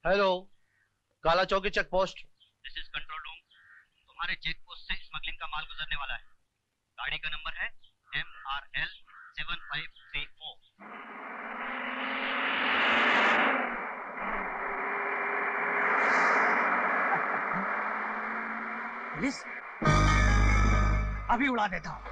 Hello, Kala Chowki check post. This is control room. तुम्हारे check post से smuggling का माल गुजरने वाला है। गाड़ी का नंबर है MRL 7534। पुलिस अभी उड़ा देता हूँ।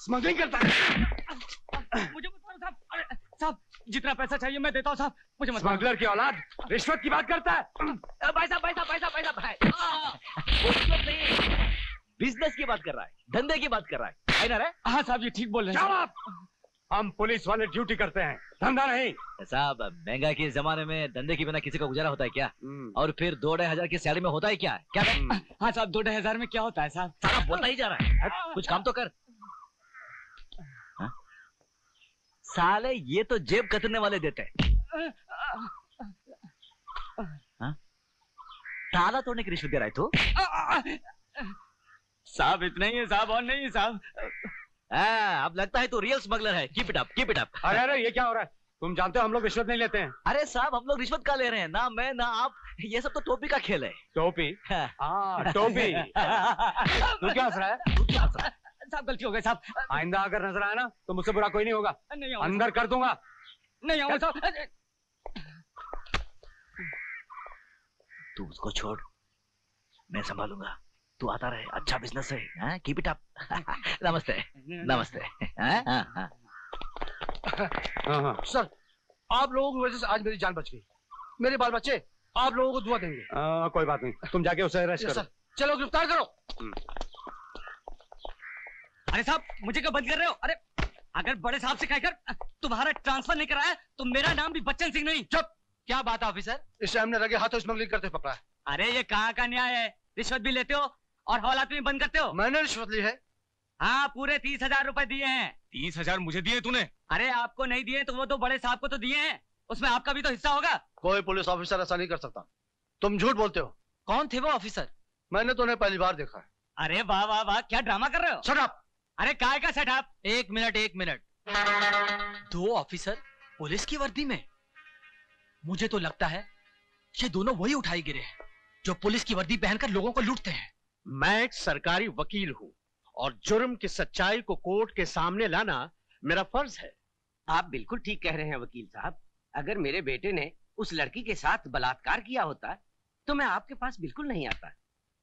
स्मगलिंग करता है। मुझे मत मारो साहब। अरे साहब, जितना पैसा चाहिए मैं देता हूँ साहब, मुझे मत। स्मगलर की औलाद रिश्वत की बात करता है। भाई साहब बिजनेस की बात कर रहा है, धंधे की बात कर रहा है ना रे? हाँ साहब, ये ठीक बोल रहे हैं। हम पुलिस वाले ड्यूटी करते हैं, धंधा नहीं। साहब, महंगाई के जमाने में धंधे के बिना किसी का गुजारा होता है क्या? और फिर 2-2.5 की सैलरी में होता है क्या? क्या हाँ साहब, 2-2.5 में क्या होता है साहब? सारा बोलता ही जा रहा है। कुछ काम तो कर। साले ये तो जेब कतरने वाले देते हैं। ताला तोड़ने की रिश्वत दे रहा है तू? साहब इतना ही है साहब, और नहीं है साहब। अब लगता है तू रियल स्मगलर है। Keep it up, keep it up. अरे ये क्या हो रहा है? तुम जानते हो हम लोग रिश्वत नहीं लेते हैं। अरे साहब, हम लोग रिश्वत का ले रहे हैं ना, मैं ना आप। ये सब तो टोपी का खेल है। टोपी? हाँ टोपी। तू क्या हंस रहा है? साहब गलती हो गई साहब। आइंदा अगर नजर आया ना तो मुझसे बुरा कोई नहीं होगा। नहीं अंदर कर दूंगा। नहीं आऊंगा साहब। तू उसको छोड़, मैं संभालूंगा। तू आता रहे, अच्छा बिजनेस है। Keep it up. नमस्ते नमस्ते। हाँ। सर, आप लोगों की वजह से आज मेरी जान बच गई। मेरे बाल बच्चे आप लोगों को दुआ देंगे। कोई बात नहीं, तुम जाके उसे अरेस्ट करो। चलो गिरफ्तार करो। अरे साहब, मुझे क्या बंद कर रहे हो? अरे अगर बड़े साहब से कहकर तुम्हारा ट्रांसफर नहीं कराया तो मेरा नाम भी बच्चन सिंह नहीं। चुप। क्या बात है ऑफिसर? इस टाइम ने लगे हाथों स्मगलिंग करते पकड़ा है। अरे ये कहाँ का न्याय है? रिश्वत भी लेते हो और हवालात में बंद करते हो। मैंने रिश्वत ली है। हाँ, पूरे 30,000 रुपए दिए हैं। 30,000 मुझे दिए तूने? अरे आपको नहीं दिए तो वो तो बड़े साहब को तो दिए हैं, उसमें आपका भी तो हिस्सा होगा। कोई पुलिस ऑफिसर ऐसा नहीं कर सकता। तुम झूठ बोलते हो। कौन थे वो ऑफिसर? मैंने तो उन्हें पहली बार देखा है। अरे वाह वाह वाह, क्या ड्रामा कर रहे हो? Shut up. अरे काय का सेटअप? एक मिनट। 2 ऑफिसर पुलिस की वर्दी में? मुझे तो लगता है ये दोनों वही उठाई गिरे हैं जो पुलिस की वर्दी पहनकर लोगों को लूटते हैं। मैं एक सरकारी वकील हूँ और जुर्म की सच्चाई को कोर्ट के सामने लाना मेरा फर्ज है। आप बिल्कुल ठीक कह रहे हैं वकील साहब। अगर मेरे बेटे ने उस लड़की के साथ बलात्कार किया होता तो मैं आपके पास बिल्कुल नहीं आता,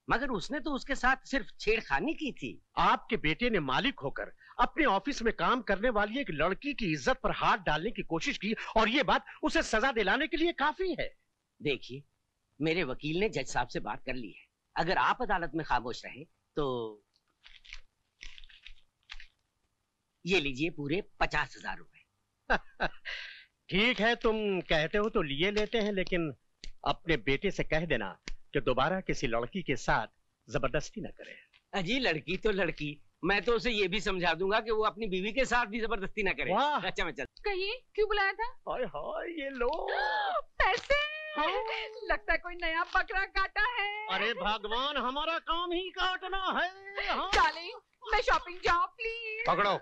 मगर उसने तो उसके साथ सिर्फ छेड़खानी की थी। आपके बेटे ने मालिक होकर अपने ऑफिस में काम करने वाली एक लड़की की इज्जत पर हाथ डालने की कोशिश की और ये बात उसे सजा दिलाने के लिए काफी है। देखिए, मेरे वकील ने जज साहब से बात कर ली है। अगर आप अदालत में खामोश रहे तो ये लीजिए पूरे 50,000 रुपए। ठीक है, तुम कहते हो तो लिए लेते हैं, लेकिन अपने बेटे से कह देना कि दोबारा किसी लड़की के साथ जबरदस्ती न करे। अजी लड़की तो लड़की, मैं तो उसे ये भी समझा दूंगा कि वो अपनी बीवी के साथ भी जबरदस्ती न करे। अच्छा मैं चल। कहिए, क्यों बुलाया था? हाय हाय, ये लो पैसे। लगता है कोई नया बकरा काटा है। अरे भगवान, हमारा काम ही काटना है। डार्लिंग, मैं शॉपिंग जाऊं प्लीज? पकड़ो।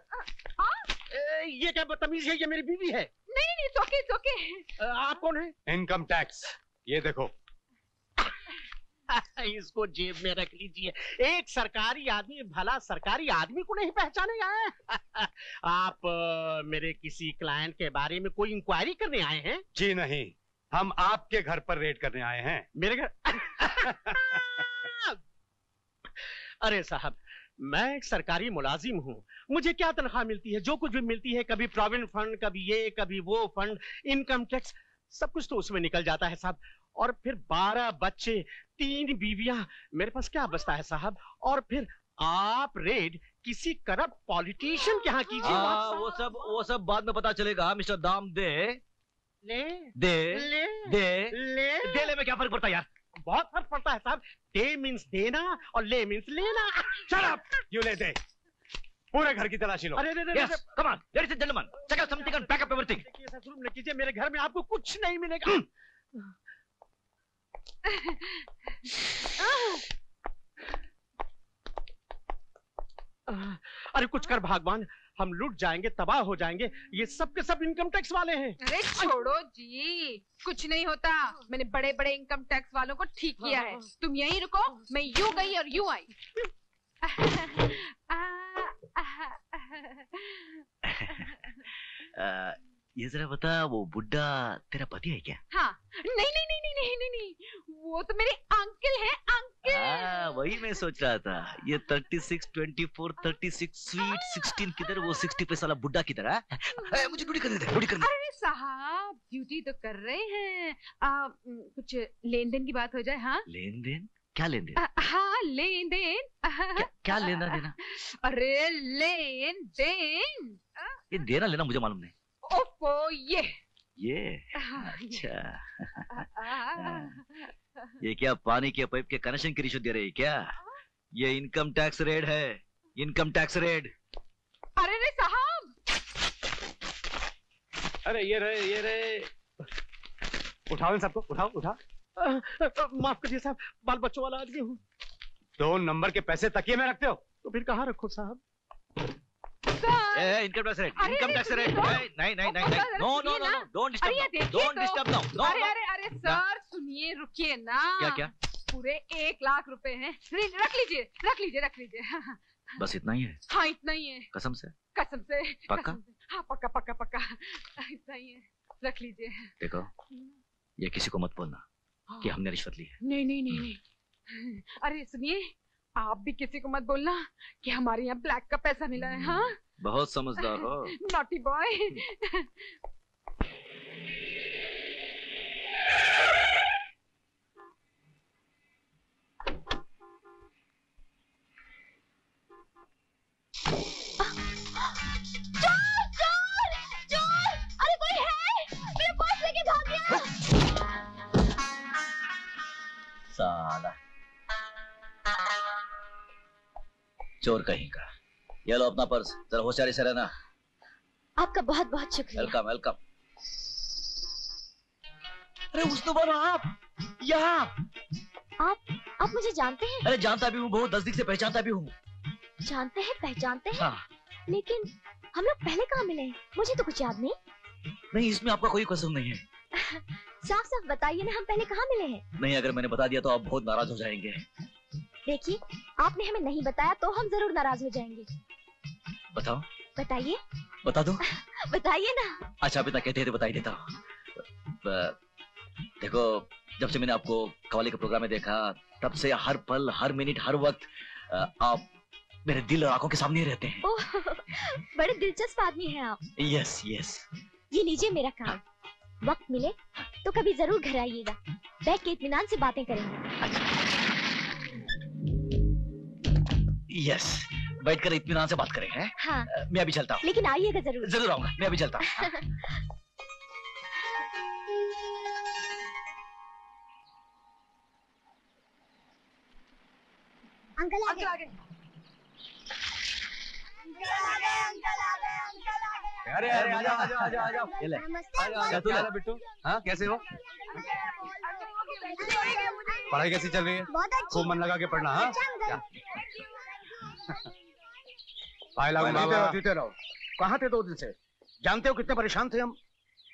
हाँ? ये क्या बदतमीजी है? ये मेरी बीवी है। नहीं नहीं, it's okay. आप कौन है? इनकम टैक्स, ये देखो। इसको जेब में रख लीजिए। एक सरकारी आदमी भला सरकारी आदमी को नहीं पहचानेगा। आप मेरे किसी क्लाइंट के बारे में कोई इंक्वायरी करने आए हैं? जी नहीं, हम आपके घर पर रेड करने आए हैं। मेरे घर? अरे साहब, मैं एक सरकारी मुलाजिम हूँ। मुझे क्या तनख्वाह मिलती है? जो कुछ भी मिलती है, कभी प्रोविडेंट फंड, कभी ये कभी वो फंड, इनकम टैक्स, सब कुछ तो उसमें निकल जाता है साहब। और फिर 12 बच्चे, 3 बीवियां, मेरे पास क्या बचता है साहब? और फिर आप रेड किसी करप्ट पॉलिटिशियन के यहाँ कीजिए। वो सब बाद में पता चलेगा मिस्टर दाम दे। ले दे ले दे ले दे में क्या फर्क पड़ता है यार? बहुत फर्क पड़ता है साहब। दे मीन्स देना और ले मीन्स लेना। Shut up! यू ले दे। पूरे घर की तलाशी लो। अरे Yes, come on, ladies and gentlemen, check out something and pack up everything. देखिए, ऐसा जुल्म न कीजिए, मेरे घर में आपको कुछ नहीं मिलेगा। अरे कुछ कर भगवान, हम लूट जाएंगे, तबाह हो जाएंगे। ये सब के सब इनकम टैक्स वाले हैं। अरे छोड़ो जी, कुछ नहीं होता। मैंने बड़े बड़े इनकम टैक्स वालों को ठीक किया है। तुम यहीं रुको, मैं यूं गई और यूं आई। ये जरा बता, वो बुड्ढा तेरा पति है क्या? हाँ, नहीं नहीं नहीं नहीं नहीं नहीं नहीं, वो तो मेरे अंकल है, अंकल। वही मैं सोच रहा था। ये 36, 24, 36, स्वीट 16 किधर, वो 60 पैसा वाला बुड्ढा किधर है? मुझे ड्यूटी करने दे, ड्यूटी करने दे। अरे साहब, ड्यूटी तो कर रहे हैं। कुछ लेन देन की बात हो जाए। हाँ, लेन देन? क्या लेन देन? हाँ, लेन देन। क्या लेना देना? अरे लेन देन। ये देना लेना मुझे मालूम नहीं। ओफो, ये अच्छा। ये क्या पानी के पाइप के कनेक्शन की रिश्वत दे रही है क्या? ये इनकम टैक्स रेड है, इनकम टैक्स रेड। अरे रे साहब, अरे ये रहे। उठाओ इन सबको, उठाओ। माफ करिए साहब, बाल बच्चों वाला आदमी हूँ। 2 नंबर के पैसे तकिए में रखते हो तो फिर कहाँ रखो साहब? Income tax raid, income tax raid. नहीं, नो, डोंट डिस्टर्ब नाउ। अरे सर, सुनिए, रुकिए ना। क्या? पूरे 1 लाख रुपए हैं। रख लीजिए। बस इतना ही है? हाँ, इतना ही है। कसम से? पक्का? हाँ, पक्का। इतना ही है, रख लीजिए। देखो, ये किसी को मत बोलना कि हमने रिश्वत ली है। नहीं। अरे सुनिए, आप भी किसी को मत बोलना कि हमारे यहाँ ब्लैक का पैसा मिला है। हाँ, बहुत समझदार हो। Naughty boy. चोर! अरे कोई है? मेरा पर्स लेके भाग गया। साला चोर कहीं का। ये लो अपना पर्स, जरा होशियारी से रहना। आपका बहुत बहुत शुक्रिया। वेलकम। अरे उसने बोला आप यहाँ। आप मुझे जानते हैं? अरे जानता भी हूँ, बहुत नजदीक से पहचानता भी हूँ। जानते हैं, पहचानते हैं? हाँ। लेकिन हम लोग पहले कहाँ मिले? मुझे तो कुछ याद नहीं। नहीं, इसमें आपका कोई कसूर नहीं है। साफ साफ बताइए ना, हम पहले कहाँ मिले हैं? नहीं, अगर मैंने बता दिया तो आप बहुत नाराज हो जाएंगे। देखिए, आपने हमें नहीं बताया तो हम जरूर नाराज हो जाएंगे। बताओ। बताइए। बता दो। बताइए ना। अच्छा, आप इतना कहते हैं तो बता ही देता हूँ। देखो, जब से मैंने आपको कव्वाली के प्रोग्राम में देखा, तब से हर पल, हर मिनट, हर वक्त आप मेरे दिल और आंखों के सामने ही रहते हैं। ओह, बड़े दिलचस्प आदमी हैं आप। यस। ये लीजिए मेरा कार्ड। वक्त मिले तो कभी जरूर घर आइएगा, बैठ के इत्मीनान से बातें करेंगे। यस, बैठकर इत्मीनान से बात करेंगे। हाँ। मैं अभी चलता हूँ। लेकिन आइएगा जरूर। जरूर आऊंगा, मैं अभी चलता हूँ। अंकल आ गए। अरे आ जाओ। ये ले। नमस्ते क्या हाल है बिट्टू? हाँ, कैसे हो? पढ़ाई कैसी चल रही है? बहुत अच्छी। खूब मन लगा के पढ़ना। हाँ, देते रहो। कहाँ थे 2 दिन से? जानते हो कितने परेशान थे हम।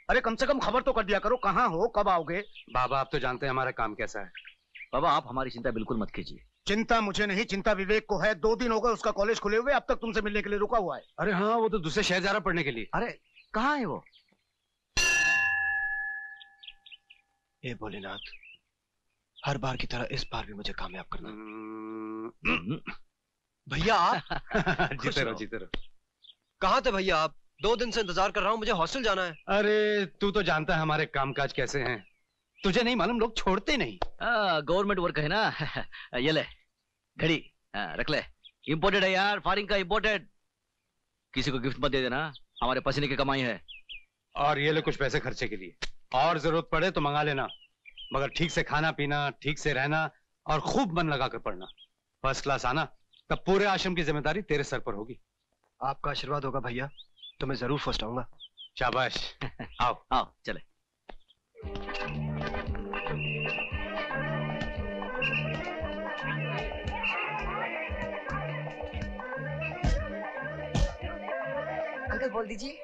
अरे कम से कम खबर तो कर दिया करो, कहाँ हो, कब आओगे? बाबा आप तो जानते हैं हमारा काम कैसा है। बाबा आप हमारी चिंता बिल्कुल मत कीजिए। चिंता मुझे नहीं, चिंता विवेक को है। 2 दिन हो गए उसका कॉलेज खुले हुए, अब तक तुमसे मिलने के लिए रुका हुआ है। अरे हाँ, वो तो दूसरे शहर जा रहा पढ़ने के लिए। अरे कहाँ है वो? हे भोलेनाथ, हर बार की तरह इस बार भी मुझे कामयाब करना। भैया आप जीते रहो जीते रहो। कहाँ थे भैया आप? 2 दिन से इंतजार कर रहा हूँ, मुझे हॉस्टल जाना है। अरे तू तो जानता है हमारे कामकाज कैसे हैं, तुझे नहीं मालूम, लोग छोड़ते नहीं। गवर्नमेंट वर्क है ना। ये ले घड़ी, रख ले। इम्पोर्टेड है यार, फॉरेन का इम्पोर्टेड। किसी को गिफ्ट मत दे देना, हमारे पसीने की कमाई है। और ये ले कुछ पैसे खर्चे के लिए, और जरूरत पड़े तो मंगा लेना, मगर ठीक से खाना पीना, ठीक से रहना और खूब मन लगा कर पढ़ना। फर्स्ट क्लास आना, तब पूरे आश्रम की जिम्मेदारी तेरे सर पर होगी। आपका आशीर्वाद होगा भैया तो मैं जरूर फर्स्ट आऊंगा। शाबाश। आओ आओ चले। अंकल बोल दीजिए।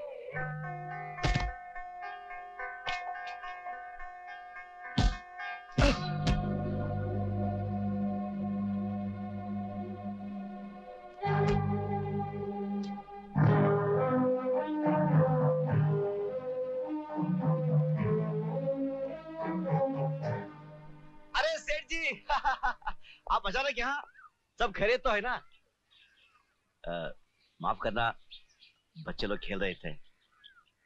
अरे सेठ जी आप अचानक यहाँ? सब खैरियत तो है ना? माफ करना, बच्चे लोग खेल रहे थे।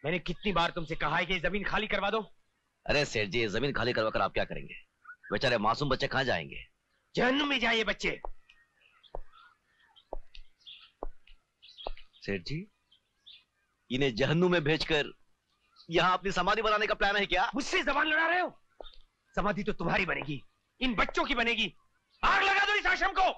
मैंने कितनी बार तुमसे कहा है कि जमीन खाली करवा दो। अरे सेठ जी, जमीन खाली करवा कर आप क्या करेंगे? बेचारे मासूम बच्चे कहाँ जाएंगे? जहन्नुम में जाइए बच्चे। सेठ जी, इन्हें जहन्नुम में भेजकर यहाँ अपनी समाधि बनाने का प्लान है क्या? मुझसे जबान लड़ा रहे हो? समाधि तो तुम्हारी बनेगी, इन बच्चों की बनेगी। आग लगा दो इस आश्रम को।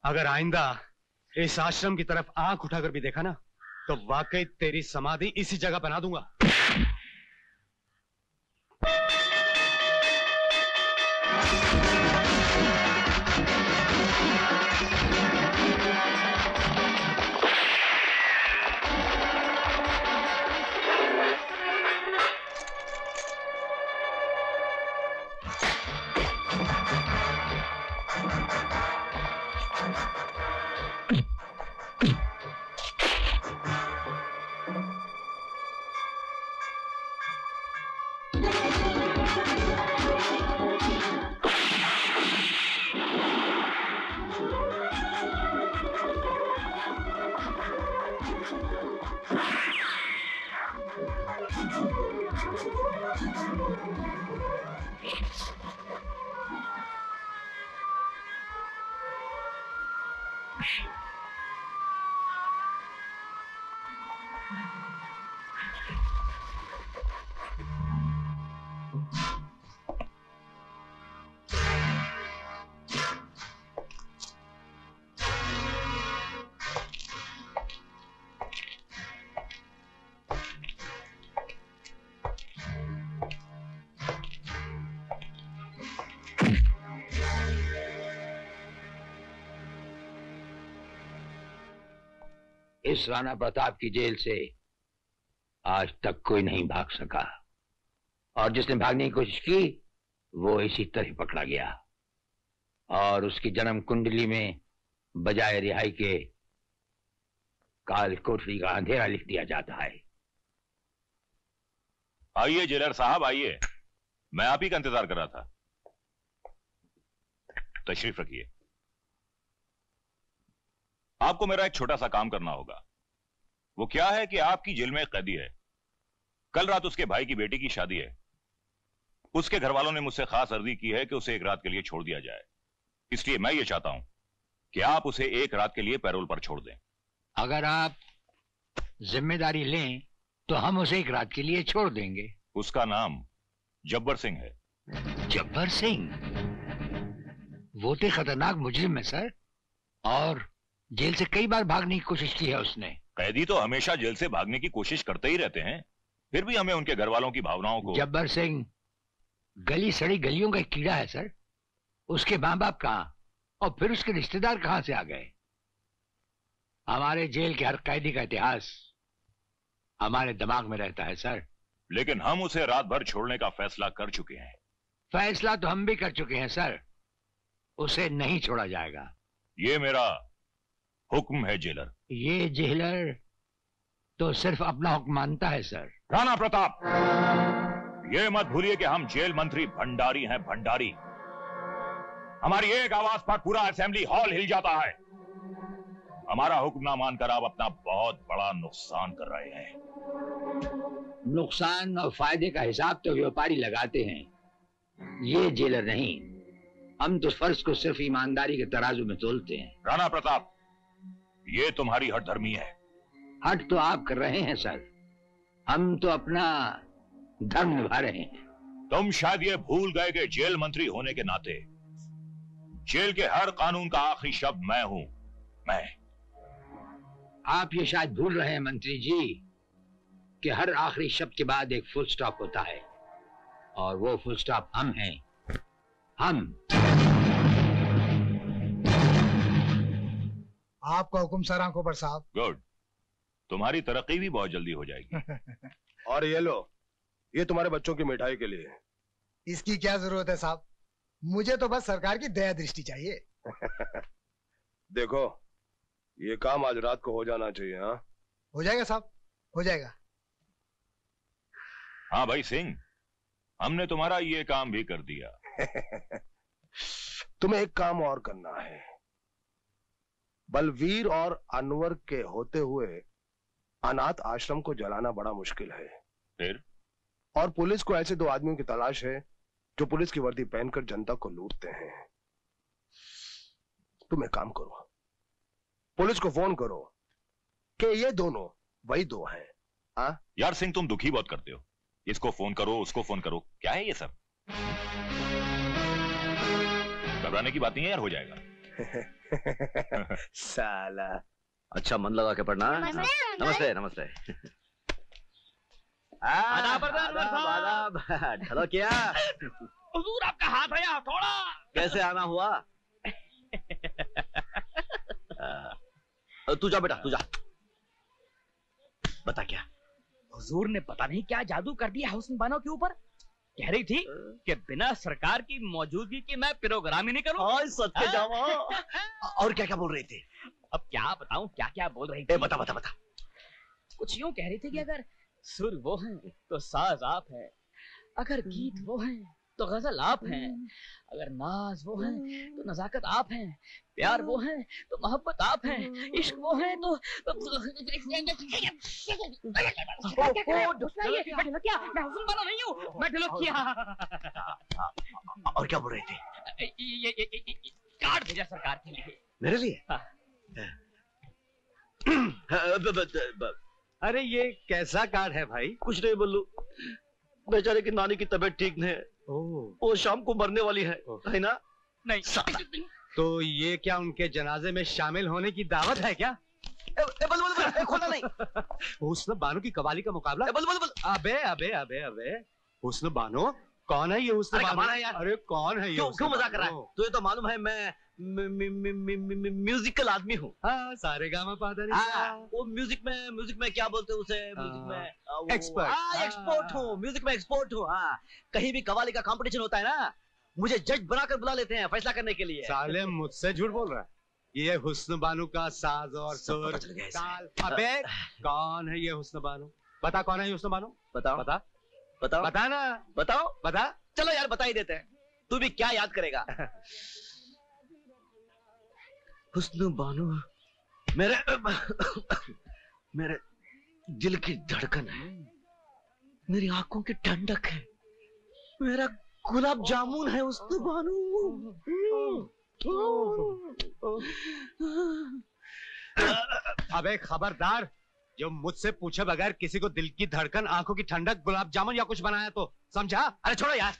अगर आइंदा इस आश्रम की तरफ आंख उठाकर भी देखा ना, तो वाकई तेरी समाधि इसी जगह बना दूंगा। इस राणा प्रताप की जेल से आज तक कोई नहीं भाग सका, और जिसने भागने की कोशिश की वो इसी तरह पकड़ा गया, और उसकी जन्म कुंडली में बजाय रिहाई के काल कोठरी का अंधेरा लिख दिया जाता है। आइए जेलर साहब आइए, मैं आप ही का इंतजार कर रहा था। तशरीफ रखिए। आपको मेरा एक छोटा सा काम करना होगा। वो क्या है कि आपकी जेल में एक कैदी है, कल रात उसके भाई की बेटी की शादी है। उसके घर वालों ने मुझसे खास अर्जी की है कि उसे एक रात के लिए छोड़ दिया जाए, इसलिए मैं ये चाहता हूं कि आप उसे एक रात के लिए पैरोल पर छोड़ दें। अगर आप जिम्मेदारी लें तो हम उसे एक रात के लिए छोड़ देंगे। उसका नाम जब्बर सिंह है। जब्बर सिंह? वो तो खतरनाक मुजरिम है सर, और जेल से कई बार भागने की कोशिश की है उसने। कैदी तो हमेशा जेल से भागने की कोशिश करते ही रहते हैं, फिर भी हमें उनके घर वालों की भावनाओं को। जब्बर सिंह गली सड़ी गलियों का एक कीड़ा है सर। उसके माँ बाप कहाँ और फिर उसके रिश्तेदार कहाँ से आ गए? हमारे जेल के हर कैदी का इतिहास हमारे दिमाग में रहता है सर। लेकिन हम उसे रात भर छोड़ने का फैसला कर चुके हैं। फैसला तो हम भी कर चुके हैं सर, उसे नहीं छोड़ा जाएगा। ये मेरा हुक्म है जेलर। ये जेलर तो सिर्फ अपना हुक्म मानता है सर। राणा प्रताप, ये मत भूलिए कि हम जेल मंत्री भंडारी हैं, भंडारी। हमारी एक आवाज पर पूरा असेंबली हॉल हिल जाता है। हमारा हुक्म ना मानकर आप अपना बहुत बड़ा नुकसान कर रहे हैं। नुकसान और फायदे का हिसाब तो व्यापारी लगाते हैं, ये जेलर नहीं। हम तो फर्ज को सिर्फ ईमानदारी के तराजू में तोलते हैं। राणा प्रताप, ये तुम्हारी हठधर्मी है। हट तो आप कर रहे हैं सर, हम तो अपना धर्म निभा रहे हैं। तुम शायद ये भूल गए कि जेल मंत्री होने के नाते जेल के हर कानून का आखिरी शब्द मैं हूं, मैं। आप ये शायद भूल रहे हैं मंत्री जी कि हर आखिरी शब्द के बाद एक फुल स्टॉप होता है, और वो फुल स्टॉप हम हैं। हम। आपका हुक्म सर आंखों पर साहब। गुड, तुम्हारी तरक्की भी बहुत जल्दी हो जाएगी। और ये लो, ये तुम्हारे बच्चों की मिठाई के लिए। इसकी क्या जरूरत है साहब, मुझे तो बस सरकार की दया दृष्टि चाहिए। देखो, ये काम आज रात को हो जाना चाहिए। हाँ, हो जाएगा साहब, हो जाएगा। हाँ भाई सिंह, हमने तुम्हारा ये काम भी कर दिया। तुम्हें एक काम और करना है। बलवीर और अनवर के होते हुए अनाथ आश्रम को जलाना बड़ा मुश्किल है। फिर? और पुलिस को ऐसे 2 आदमियों की तलाश है जो पुलिस की वर्दी पहनकर जनता को लूटते हैं। तुम एक काम करो, पुलिस को फोन करो कि ये दोनों वही 2 हैं। हाँ यार सिंह, तुम दुखी बहुत करते हो। इसको फोन करो, उसको फोन करो, क्या है ये सब? घबराने की बात नहीं है यार, हो जाएगा। साला। अच्छा, मन लगा के पढ़ना। नमस्ते नमस्ते। आदाब आदाब। हेलो, क्या हुजूर आपका हाथ है या थोड़ा? कैसे आना हुआ? तू जा बेटा, तू जा। बता क्या? हुजूर ने पता नहीं क्या जादू कर दिया हुस्न बानो के ऊपर। कह रही थी कि बिना सरकार की मौजूदगी के मैं प्रोग्राम ही नहीं करूं। सच के जावा। और क्या क्या बोल रहे थे? अब क्या बताऊं क्या क्या बोल रही थी। बता बता बता। कुछ यूं कह रही थी कि अगर सुर वो हैं तो साज आप हैं, अगर गीत वो हैं तो गजल आप हैं, अगर नाज वो हैं तो नजाकत आप हैं, प्यार वो हैं तो मोहब्बत आप हैं, इश्क वो हैं तो मैं ढिलकिया। और क्या बोल रहे थे? ये कार्ड भेजा सरकार के लिए। मेरे लिए? अरे ये कैसा कार्ड है भाई? कुछ नहीं बल्लू, बेचारे की नानी की तबीयत ठीक नहीं है, वो शाम को मरने वाली है ना? नहीं। तो ये क्या उनके जनाजे में शामिल होने की दावत है क्या? बल खोलना नहीं। हुस्न बानो की कवाली का मुकाबला। बल अबे अबे अबे अबे, हुस्न बानो कौन है ये हुस्न अरे बानो? कमाल है यार। अरे कौन है ये? क्यों मजाक कर रहा है? तुझे तो मालूम है मैं म्यूजिकल आदमी हूँ। हाँ, सारे गामा पादा वो म्यूजिक में क्या बोलते हैं उसे? म्यूजिक में एक्सपर्ट। एक्सपोर्ट हूँ, म्यूजिक में एक्सपोर्ट हूँ। हाँ, कहीं भी कव्वाली का कंपटीशन होता है ना, मुझे जज बनाकर बुला लेते हैं फैसला करने के लिए। साले मुझसे झूठ बोल रहा है। ये हुस्न बानो का साज और सुर ताल। अबे कौन है ये हुस्न बानो? बता कौन है ये हुस्न बानो? बताओ बता बताओ बता ना, बताओ बता। चलो यार बता ही देते हैं, तू भी क्या याद करेगा। हुस्न बानो मेरे दिल की धड़कन है, मेरी आंखों की ठंडक है, मेरा गुलाब जामुन है हुस्न बानो। अबे खबरदार, जो मुझसे पूछे बगैर किसी को दिल की धड़कन, आंखों की ठंडक, गुलाब जामुन या कुछ बनाया तो समझा? अरे छोड़ो यार,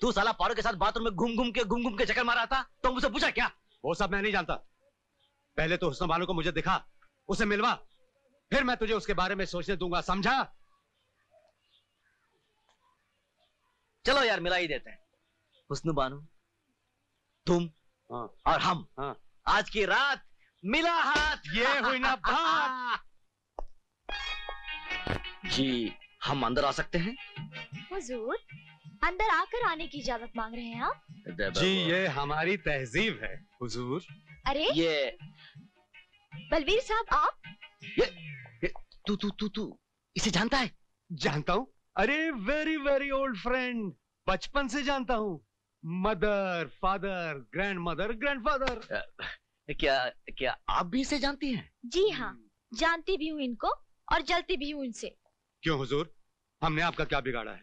तू साला पारो के साथ बाथरूम में घूम घूम के चक्कर मारा था, तो मुझसे पूछा क्या? वो सब मैं नहीं जानता। पहले तो हुस्न बानो को मुझे दिखा, उसे मिलवा, फिर मैं तुझे उसके बारे में सोचने दूंगा, समझा? चलो यार मिला ही देते हैं। हुस्न बानो, तुम और हम आज की रात मिला हाथ। ये हुई ना बात। जी हम अंदर आ सकते हैं? हुजूर, अंदर आकर आने की इजाजत मांग रहे हैं आप? जी ये हमारी तहजीब है हुजूर। अरे ये बलवीर साहब आप? ये तू इसे जानता है? जानता हूँ, अरे वेरी वेरी ओल्ड फ्रेंड, बचपन से जानता हूँ। Mother father grand mother grandfather. क्या आप भी इसे जानती हैं? जी हाँ, जानती भी हूँ इनको और जलती भी हूँ इनसे। क्यों हुजूर, हमने आपका क्या बिगाड़ा है?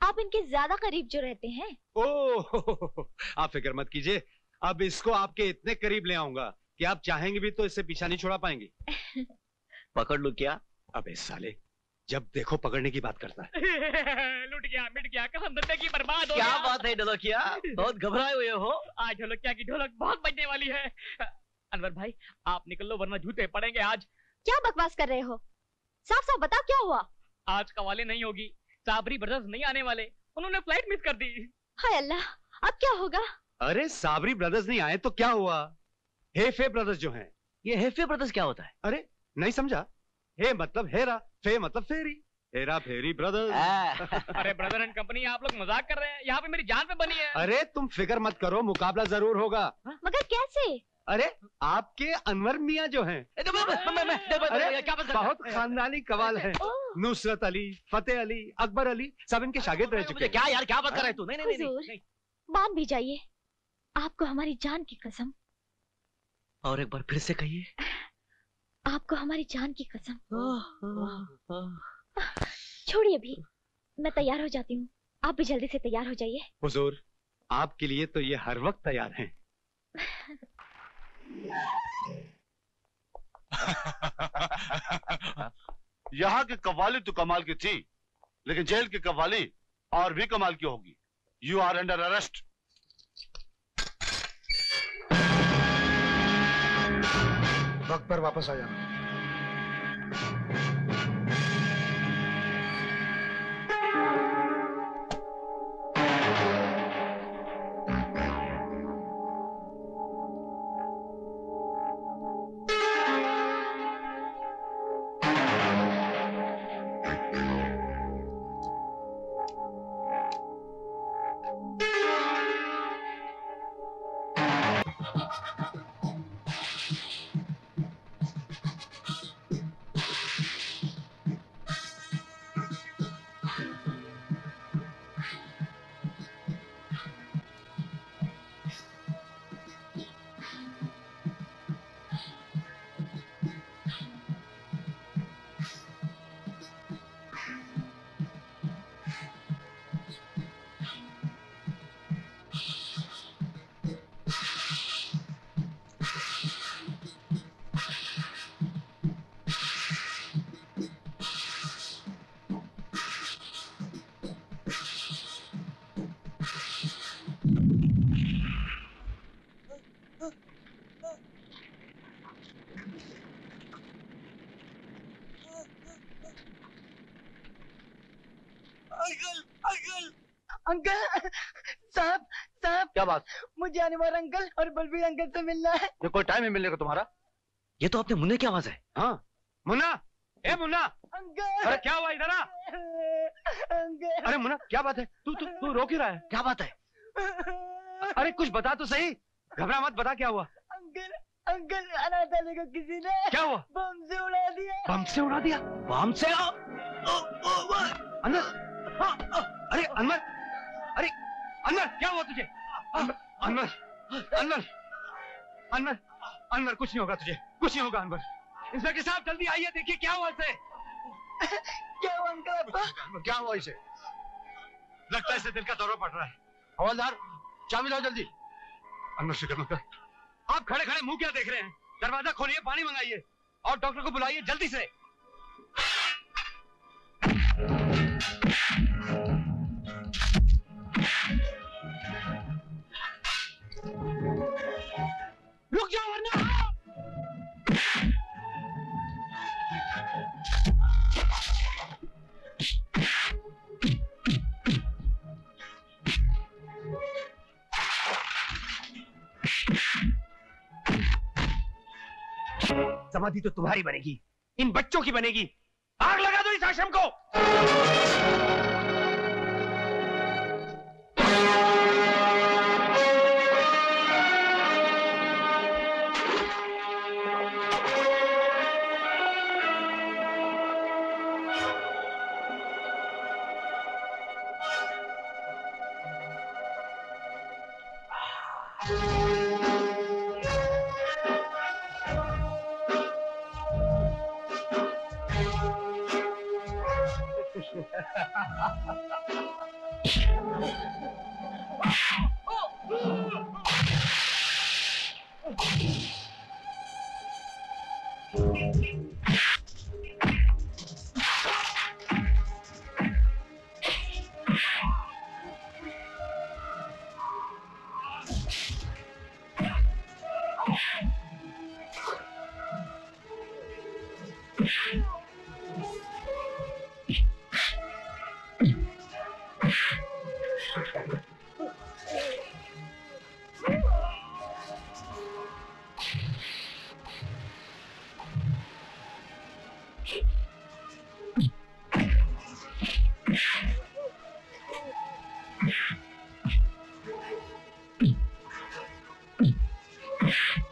आप इनके ज्यादा करीब जो रहते हैं। ओह आप फिक्र मत कीजिए, अब इसको आपके इतने करीब ले आऊंगा कि आप चाहेंगे भी तो इससे पीछा नहीं छुड़ा पाएंगे। पकड़ लूं क्या? अबे साले, जब देखो पकड़ने की बात करता है। लुट गया मिट गया, कसम धंधे की बर्बाद हो क्या गया। बात है ढोलकिया, बहुत घबराए हुए हो? आज ढोलकिया की ढोलक बहुत बजने वाली है। अनवर भाई आप निकल लो वरना जूते पड़ेंगे आज। क्या बकवास कर रहे हो? साफ साफ बताओ क्या हुआ? आज कवाले नहीं होगी, साबरी ब्रदर्स नहीं आने वाले, उन्होंने फ्लाइट मिस कर दी। हाय अल्लाह, अब क्या होगा? अरे साबरी ब्रदर्स नहीं आए तो क्या हुआ? हेफे ब्रदर्स जो हैं। ये हेफे ब्रदर्स क्या होता है? अरे नहीं समझा? हे मतलब हेरा, फे मतलब फेरी, हेरा फेरी ब्रदर्स। अरे ब्रदर एंड कंपनी, आप लोग मजाक कर रहे हैं, यहाँ पे मेरी जान पे बनी है। अरे तुम फिक्र मत करो, मुकाबला जरूर होगा। मगर कैसे? अरे आपके अनवर मियाँ जो हैं, अरे बहुत खानदानी कवाल हैं। नुसरत अली, फतेह अली, अकबर अली, सब इनके शागिर्द रह चुके हैं। क्या यार क्या बात कर रहे तू? नहीं हुजूर, मान भी जाइए, आपको हमारी जान की कसम। और एक बार फिर से कहिए। आपको हमारी जान की कसम। छोड़िए अभी, मैं तैयार हो जाती हूँ, आप भी जल्दी से तैयार हो जाइए। हुजूर, आपके लिए तो ये हर वक्त तैयार हैं। यहाँ की कव्वाली तो कमाल की थी, लेकिन जेल की कव्वाली और भी कमाल की होगी। You are under arrest. वक्त पर वापस आ जाना। अंकल साहब साहब क्या बात? मुझे अनवर अंकल और बलबीर अंकल से मिलना है। ये कोई टाइम है मिलने का तुम्हारा? ये तो अपने मुन्ने की आवाज है। हाँ मुन्ना, ए मुन्ना, अंकल अरे क्या हुआ इधर आ। अंकल अरे मुन्ना क्या बात है? तू रो क्यों रहा है? क्या बात है? अरे कुछ बता तो सही, घबरा मत, बता क्या हुआ? अंकल अंकल अनाथालय को किसी ने क्या हुआ? बम से उड़ा दिया। बम से उड़ा दिया? बम से? अनवर, अरे अनवर, अरे अनवर क्या हुआ तुझे? अनवर, अनवर, अनवर, अनवर कुछ नहीं होगा तुझे, कुछ नहीं होगा अनवर। इंस्पेक्टर साहब जल्दी आइए, देखिए क्या हुआ इसे। क्या हुआ अंकल अब्बा? क्या हुआ इसे? लगता है इसे दिल का दौरा पड़ रहा है। हवलदार चाबी लाओ जल्दी। अनवर फिक्र मत कर। आप खड़े खड़े मुंह क्या देख रहे हैं? दरवाजा खोलिए, पानी मंगाइए और डॉक्टर को बुलाइए जल्दी से। रुक जाओ वरना। समाधि तो तुम्हारी बनेगी, इन बच्चों की बनेगी। आग लगा दो इस आश्रम को। Yeah.